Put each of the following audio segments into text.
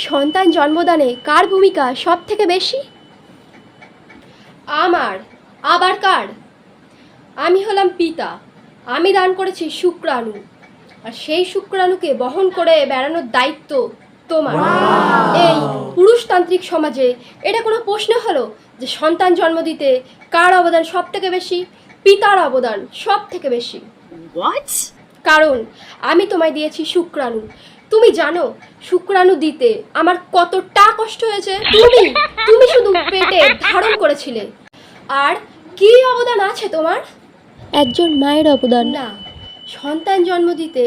সন্তান জন্মদানে কার ভূমিকা সব থেকে বেশি? আমার। আবার কার? আমি হলাম পিতা। আমি দান করেছি শুক্রাণু, আর সেই শুক্রাণুকে বহন করে বেড়ানোর দায়িত্ব তোমার। এই পুরুষতান্ত্রিক সমাজে এটা কোনো প্রশ্ন হলো যে সন্তান জন্ম দিতে কার অবদান সব থেকে বেশি? পিতার অবদান সব থেকে বেশি। হোয়াট? কারণ আমি তোমায় দিয়েছি শুক্রাণু। তুমি জানো শুক্রাণু দিতে আমার কতটা কষ্ট হয়েছে? তুমি শুধু পেটে ধারণ করেছিলে। আর কি অবদান আছে তোমার? একজন মায়ের অবদান। না, সন্তান জন্ম দিতে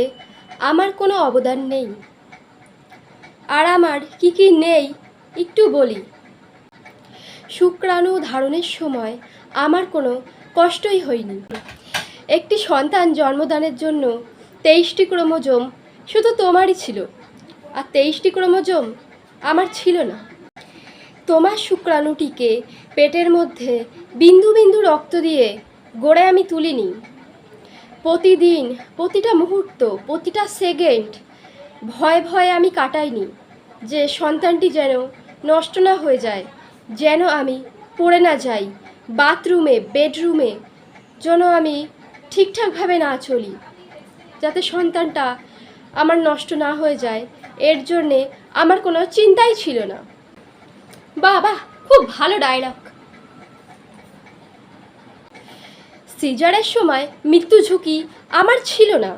আমার কোনো অবদান নেই। আর আমার কি কি নেই একটু বলি। শুক্রাণু ধারণের সময় আমার কোনো কষ্টই হয়নি। একটি সন্তান জন্মদানের জন্য 23টি ক্রোমোজোম শুধু তোমারই ছিল, আর 23টি ক্রোমোজোম আমার ছিল না। তোমার শুক্রাণুটিকে পেটের মধ্যে বিন্দু বিন্দু রক্ত দিয়ে গড়ে আমি তুলিনি। প্রতিদিন, প্রতিটা মুহূর্ত, প্রতিটা সেকেন্ড ভয়ে ভয়ে আমি কাটাইনি যে সন্তানটি যেন নষ্ট না হয়ে যায়, যেন আমি পড়ে না যাই বাথরুমে, বেডরুমে, যেন আমি ঠিকঠাকভাবে না চলি, যাতে সন্তানটা আমার নষ্ট না হয়ে যায়, এর জন্যে আমার কোনো চিন্তাই ছিল না। বাবা, খুব ভালো ডায়লগ। সিজারের সময় মৃত্যু ঝুঁকি আমার ছিল না,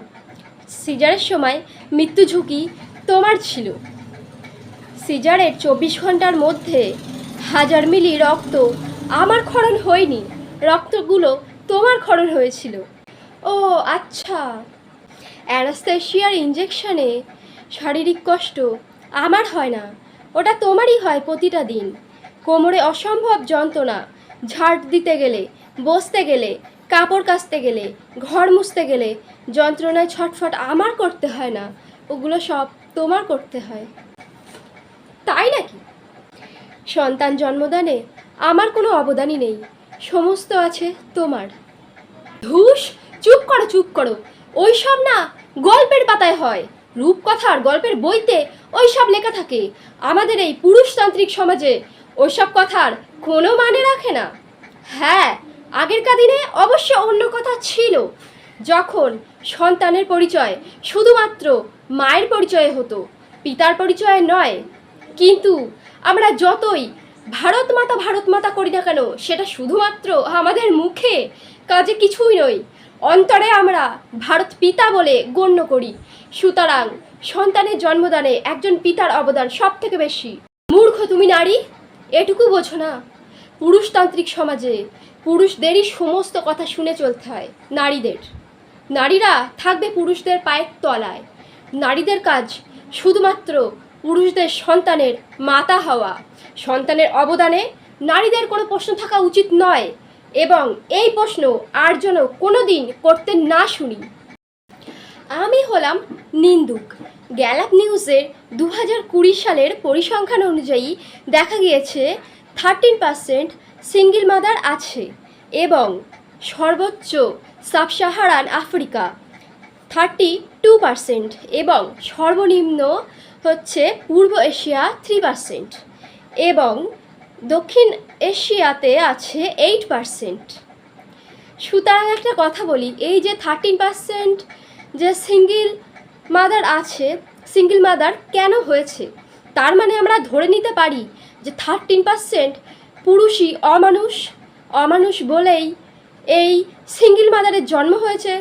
সিজারের সময় মৃত্যু ঝুঁকি তোমার ছিল। সিজারের 24 ঘন্টার মধ্যে 1000 মিলি রক্ত আমার ক্ষরণ হয়নি, রক্তগুলো তোমার ক্ষরণ হয়েছিল। ও আচ্ছা, অ্যানাস্থেশিয়ার ইঞ্জেকশনে শারীরিক কষ্ট আমার হয় না, ওটা তোমারই হয় প্রতিটা দিন। কোমরে অসম্ভব যন্ত্রণা, ঝাড় দিতে গেলে, বসতে গেলে, কাপড় কাচতে গেলে, ঘর মুছতে গেলে যন্ত্রণায় ছটফট আমার করতে হয় না, ওগুলো সব তোমার করতে হয়। তাই নাকি? সন্তান জন্মদানে আমার কোনো অবদানই নেই, সমস্ত আছে তোমার। ধুস, চুপ করো চুপ করো। ওই সব না গল্পের পাতায় হয়, রূপকথার গল্পের বইতে ওই সব লেখা থাকে। আমাদের এই পুরুষতান্ত্রিক সমাজে ওইসব কথার কোনো মানে রাখে না। হ্যাঁ, আগেরকার দিনে অবশ্য অন্য কথা ছিল, যখন সন্তানের পরিচয় শুধুমাত্র মায়ের পরিচয়ে হতো, পিতার পরিচয়ে নয়। কিন্তু আমরা যতই ভারত মাতা করি না কেন, সেটা শুধুমাত্র আমাদের মুখে, কাজে কিছুই নয়, অন্তরে আমরা ভারত পিতা বলে গণ্য করি। সুতরাং সন্তানের জন্মদানে একজন পিতার অবদান সব থেকে বেশি। মূর্খ তুমি নারী, এটুকু বোঝো না? পুরুষতান্ত্রিক সমাজে পুরুষদেরই সমস্ত কথা শুনে চলতে হয় নারীদের। নারীরা থাকবে পুরুষদের পায়ের তলায়। নারীদের কাজ শুধুমাত্র পুরুষদের সন্তানের মাতা হওয়া। সন্তানের অবদানে নারীদের কোনো প্রশ্ন থাকা উচিত নয়, এবং এই প্রশ্ন আর যেন কোনো দিন করতে না শুনি। আমি হলাম নিন্দুক। গ্যালাপ নিউজের 2020 সালের পরিসংখ্যান অনুযায়ী দেখা গিয়েছে 13% সিঙ্গেল মাদার আছে, এবং সর্বোচ্চ সাবসাহারান আফ্রিকা 32%, এবং সর্বনিম্ন হচ্ছে পূর্ব এশিয়া 3%, এবং দক্ষিণ এশিয়াতে আছে 8%। সুতরাং একটা কথা বলি, এই যে 13% যে সিঙ্গেল মাদার আছে, সিঙ্গেল মাদার কেন হয়েছে? তার মানে আমরা ধরে নিতে পারি যে 13% পুরুষই অমানুষ বলেই এই সিঙ্গেল মাদারের জন্ম হয়েছে।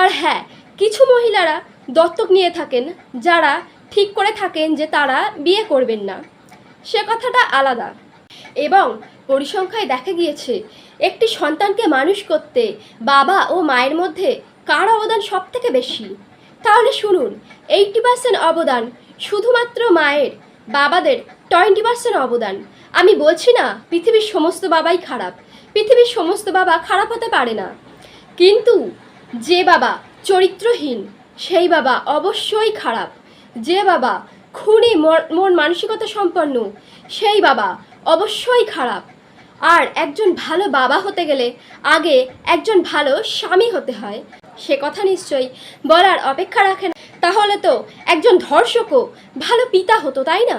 আর হ্যাঁ, কিছু মহিলারা দত্তক নিয়ে থাকেন, যারা ঠিক করে থাকেন যে তারা বিয়ে করবেন না, সে কথাটা আলাদা। এবং পরিসংখ্যায় দেখা গিয়েছে একটি সন্তানকে মানুষ করতে বাবা ও মায়ের মধ্যে কার অবদান সব থেকে বেশি? তাহলে শুনুন, 80% অবদান শুধুমাত্র মায়ের, বাবাদের 20% অবদান। আমি বলছি না পৃথিবীর সমস্ত বাবাই খারাপ, পৃথিবীর সমস্ত বাবা খারাপ হতে পারে না, কিন্তু যে বাবা চরিত্রহীন সেই বাবা অবশ্যই খারাপ। যে বাবা খুনি মন মানসিকতা সম্পন্ন সেই বাবা অবশ্যই খারাপ। আর একজন ভালো বাবা হতে গেলে আগে একজন ভালো স্বামী হতে হয়, সে কথা নিশ্চয়ই বলার অপেক্ষা রাখে না। তাহলে তো একজন ধর্ষকও ভালো পিতা হতো, তাই না?